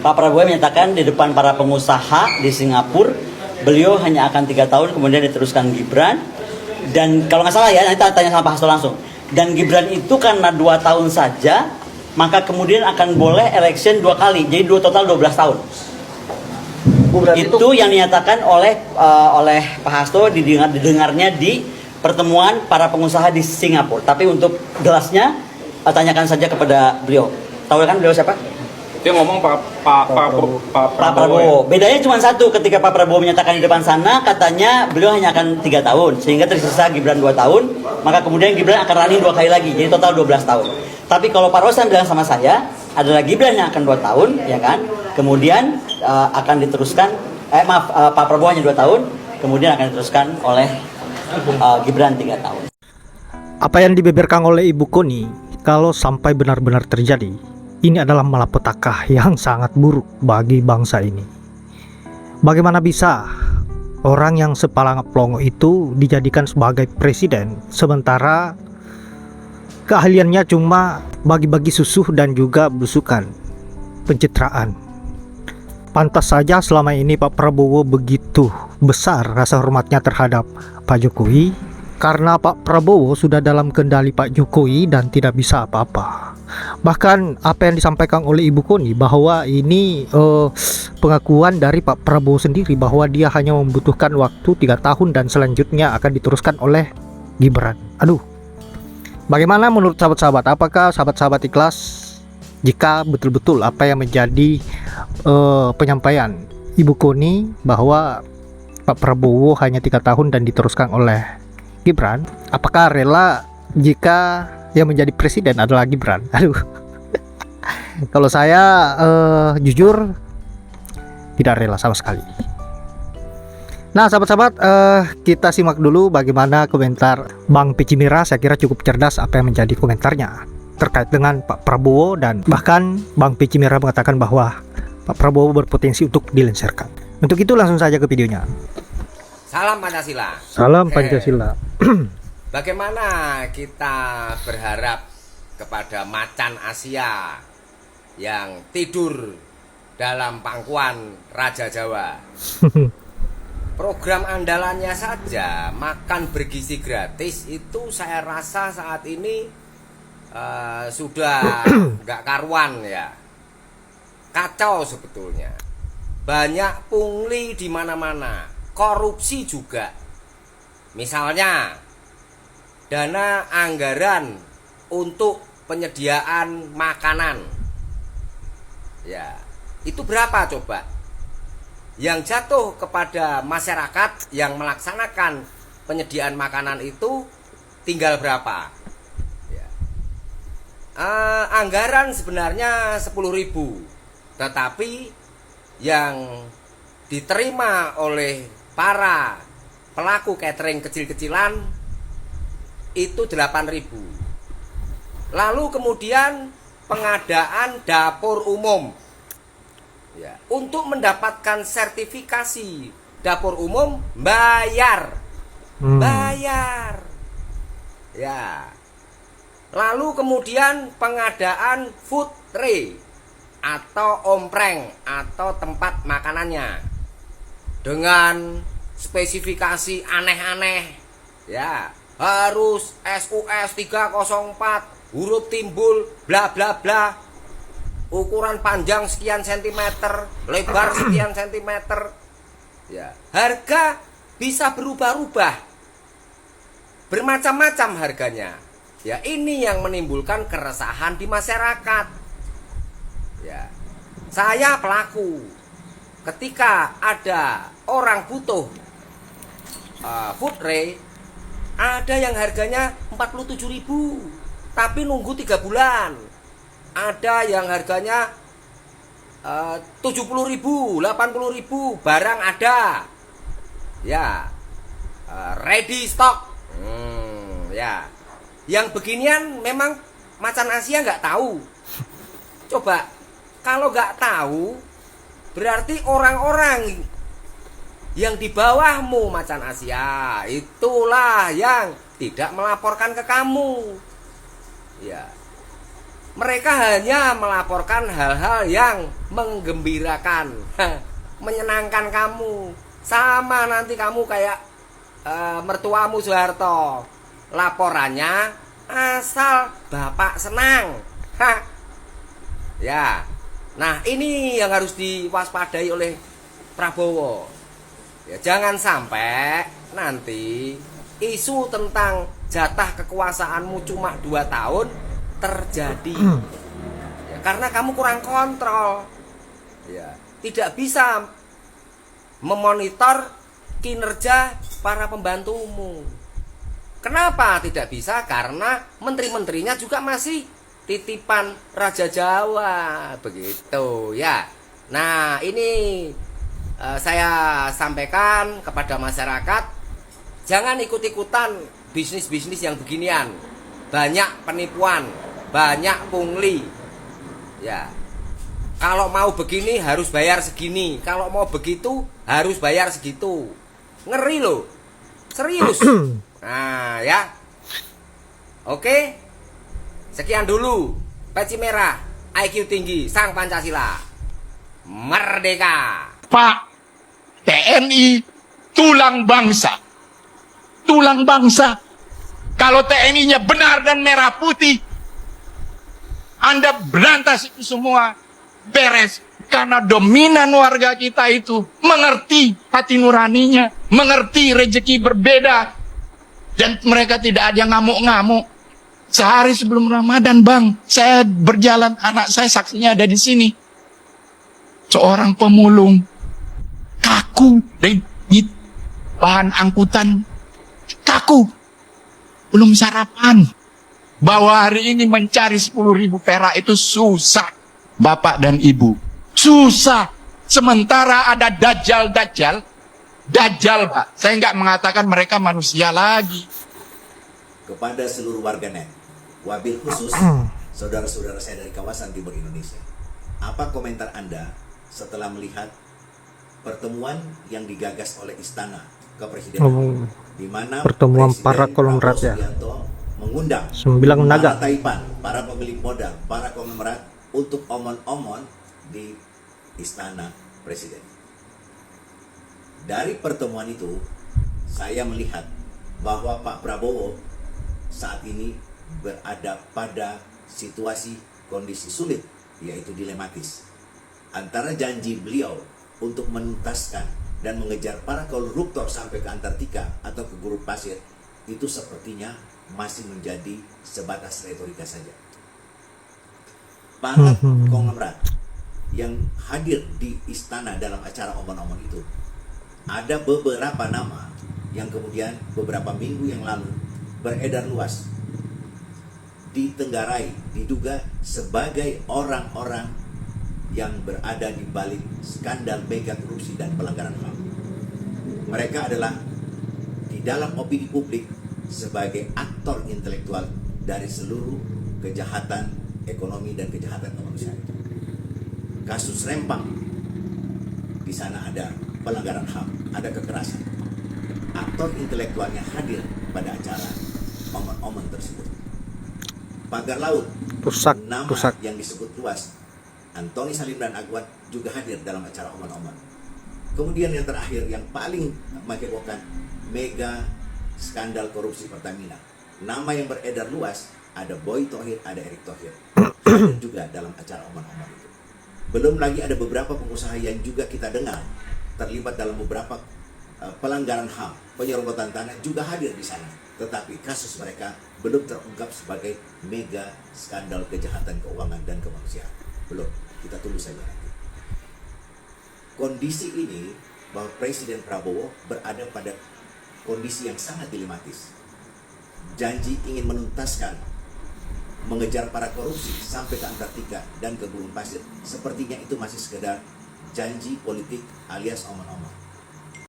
Pak Prabowo menyatakan di depan para pengusaha di Singapura, beliau hanya akan 3 tahun, kemudian diteruskan Gibran. Dan kalau nggak salah ya, nanti tanya sama Pak Hasto langsung. Dan Gibran itu karena 2 tahun saja, maka kemudian akan boleh election 2 kali, jadi total 12 tahun. Itu yang dinyatakan oleh Pak Hasto didengarnya di pertemuan para pengusaha di Singapura. Tapi untuk jelasnya, tanyakan saja kepada beliau. Tahu kan beliau siapa? Dia ngomong Pak Prabowo. Bedanya cuma satu, ketika Pak Prabowo menyatakan di depan sana, katanya beliau hanya akan 3 tahun, sehingga tersisa Gibran 2 tahun, maka kemudian Gibran akan running 2 kali lagi, jadi total 12 tahun. Tapi kalau Pak Rosan bilang sama saya, adalah Gibran yang akan 2 tahun, ya kan? Kemudian akan diteruskan, Pak Prabowo hanya 2 tahun, kemudian akan diteruskan oleh Gibran 3 tahun. Apa yang dibeberkan oleh Ibu Koni, kalau sampai benar-benar terjadi, ini adalah malapetaka yang sangat buruk bagi bangsa ini. Bagaimana bisa orang yang sepalang plongo itu dijadikan sebagai presiden, sementara keahliannya cuma bagi-bagi susu dan juga belusukan, pencitraan. Pantas saja selama ini Pak Prabowo begitu besar rasa hormatnya terhadap Pak Jokowi, karena Pak Prabowo sudah dalam kendali Pak Jokowi dan tidak bisa apa-apa. Bahkan apa yang disampaikan oleh Ibu Koni bahwa ini pengakuan dari Pak Prabowo sendiri bahwa dia hanya membutuhkan waktu 3 tahun dan selanjutnya akan diteruskan oleh Gibran. Aduh, bagaimana menurut sahabat-sahabat? Apakah sahabat-sahabat ikhlas jika betul-betul apa yang menjadi penyampaian Ibu Koni bahwa Pak Prabowo hanya 3 tahun dan diteruskan oleh Gibran? Apakah rela jika yang menjadi presiden adalah Gibran? Aduh, kalau saya jujur tidak rela sama sekali. Nah sahabat-sahabat, kita simak dulu bagaimana komentar Bang Picimira. Saya kira cukup cerdas apa yang menjadi komentarnya terkait dengan Pak Prabowo, dan bahkan Bang Picimira mengatakan bahwa Pak Prabowo berpotensi untuk dilengsarkan. Untuk itu langsung saja ke videonya. Salam Pancasila. Salam Pancasila. Bagaimana kita berharap kepada macan Asia yang tidur dalam pangkuan Raja Jawa? Program andalannya saja makan bergizi gratis itu saya rasa saat ini sudah nggak karuan ya. Kacau sebetulnya. Banyak pungli di mana-mana, korupsi juga. Misalnya dana anggaran untuk penyediaan makanan, ya itu berapa coba? Yang jatuh kepada masyarakat yang melaksanakan penyediaan makanan itu tinggal berapa? Ya. Anggaran sebenarnya 10.000, tetapi yang diterima oleh para pelaku catering kecil-kecilan itu 8.000. Lalu kemudian pengadaan dapur umum, ya, untuk mendapatkan sertifikasi dapur umum bayar, ya. Lalu kemudian pengadaan food tray atau ompreng atau tempat makanannya dengan spesifikasi aneh-aneh, ya. Harus SUS 304, huruf timbul, bla bla bla, ukuran panjang sekian sentimeter, lebar sekian sentimeter, ya. Harga bisa berubah-ubah, bermacam-macam harganya, ya. Ini yang menimbulkan keresahan di masyarakat, ya. Saya pelaku, ketika ada orang butuh food tray, ada yang harganya 47.000 tapi nunggu 3 bulan. Ada yang harganya 70.000, 80.000, barang ada, ya, ready stock, ya. Yang beginian memang macan Asia nggak tahu. Coba kalau nggak tahu, berarti orang-orang yang di bawahmu macan Asia itulah yang tidak melaporkan ke kamu, ya. Mereka hanya melaporkan hal-hal yang menggembirakan, menyenangkan kamu. Sama nanti kamu kayak mertuamu Soeharto. Laporannya asal bapak senang. Ya. Nah, ini yang harus diwaspadai oleh Prabowo. Ya, jangan sampai nanti isu tentang jatah kekuasaanmu cuma 2 tahun terjadi. Ya, karena kamu kurang kontrol. Ya, tidak bisa memonitor kinerja para pembantumu. Kenapa tidak bisa? Karena menteri-menterinya juga masih titipan Raja Jawa, begitu ya. Nah, ini saya sampaikan kepada masyarakat, jangan ikut-ikutan bisnis-bisnis yang beginian. Banyak penipuan, banyak pungli. Ya. Kalau mau begini harus bayar segini, kalau mau begitu harus bayar segitu. Ngeri loh. Serius. Nah, ya. Oke. Sekian dulu. Peci merah, IQ tinggi, sang Pancasila. Merdeka. Pak, TNI tulang bangsa. Tulang bangsa. Kalau TNI-nya benar dan merah putih, Anda berantas itu semua beres. Karena dominan warga kita itu mengerti hati nuraninya, mengerti rezeki berbeda, dan mereka tidak ada ngamuk-ngamuk. Sehari sebelum Ramadan, Bang, saya berjalan, anak saya saksinya ada di sini. Seorang pemulung kaku di bahan angkutan, kaku, belum sarapan. Bahwa hari ini mencari 10.000 perak itu susah, Bapak dan Ibu. Susah. Sementara ada dajjal, Pak. Saya nggak mengatakan mereka manusia lagi. Kepada seluruh warganet, wabil khusus saudara-saudara saya dari kawasan timur Indonesia, apa komentar Anda setelah melihat pertemuan yang digagas oleh Istana Kepresidenan, di mana pertemuan Presiden para konglomerat Prabowo ya, Subianto mengundang 9 naga, para taipan, para pemilik modal, para konglomerat untuk omon-omon di Istana Presiden. Dari pertemuan itu, saya melihat bahwa Pak Prabowo saat ini berada pada situasi kondisi sulit, yaitu dilematis. Antara janji beliau untuk menuntaskan dan mengejar para koruptor sampai ke Antartika atau ke gurun pasir, itu sepertinya masih menjadi sebatas retorika saja. Para konglomerat yang hadir di istana dalam acara omon-omon itu, ada beberapa nama yang kemudian beberapa minggu yang lalu beredar luas, ditenggarai, diduga sebagai orang-orang yang berada di balik skandal mega korupsi dan pelanggaran HAM. Mereka adalah di dalam opini publik sebagai aktor intelektual dari seluruh kejahatan ekonomi dan kejahatan kemanusiaan. Kasus Rempang, di sana ada pelanggaran HAM, ada kekerasan. Aktor intelektualnya hadir pada acara omon-omon tersebut. Pagar Laut, nama yang disebut luas, Antoni Salim dan Agwan juga hadir dalam acara omon-omon. Kemudian yang terakhir, yang paling menghebohkan, mega skandal korupsi Pertamina. Nama yang beredar luas, ada Boy Thohir, ada Erick Thohir, hadir juga dalam acara omon-omon itu. Belum lagi ada beberapa pengusaha yang juga kita dengar terlibat dalam beberapa pelanggaran HAM, penyerobotan tanah juga hadir di sana. Tetapi kasus mereka belum terungkap sebagai mega skandal kejahatan keuangan dan kemanusiaan. Belum, kita tunggu saja nanti. Kondisi ini bahwa Presiden Prabowo berada pada kondisi yang sangat dilematis. Janji ingin menuntaskan, mengejar para korupsi sampai ke Antartika dan ke gurun pasir. Sepertinya itu masih sekedar janji politik alias omong-omong.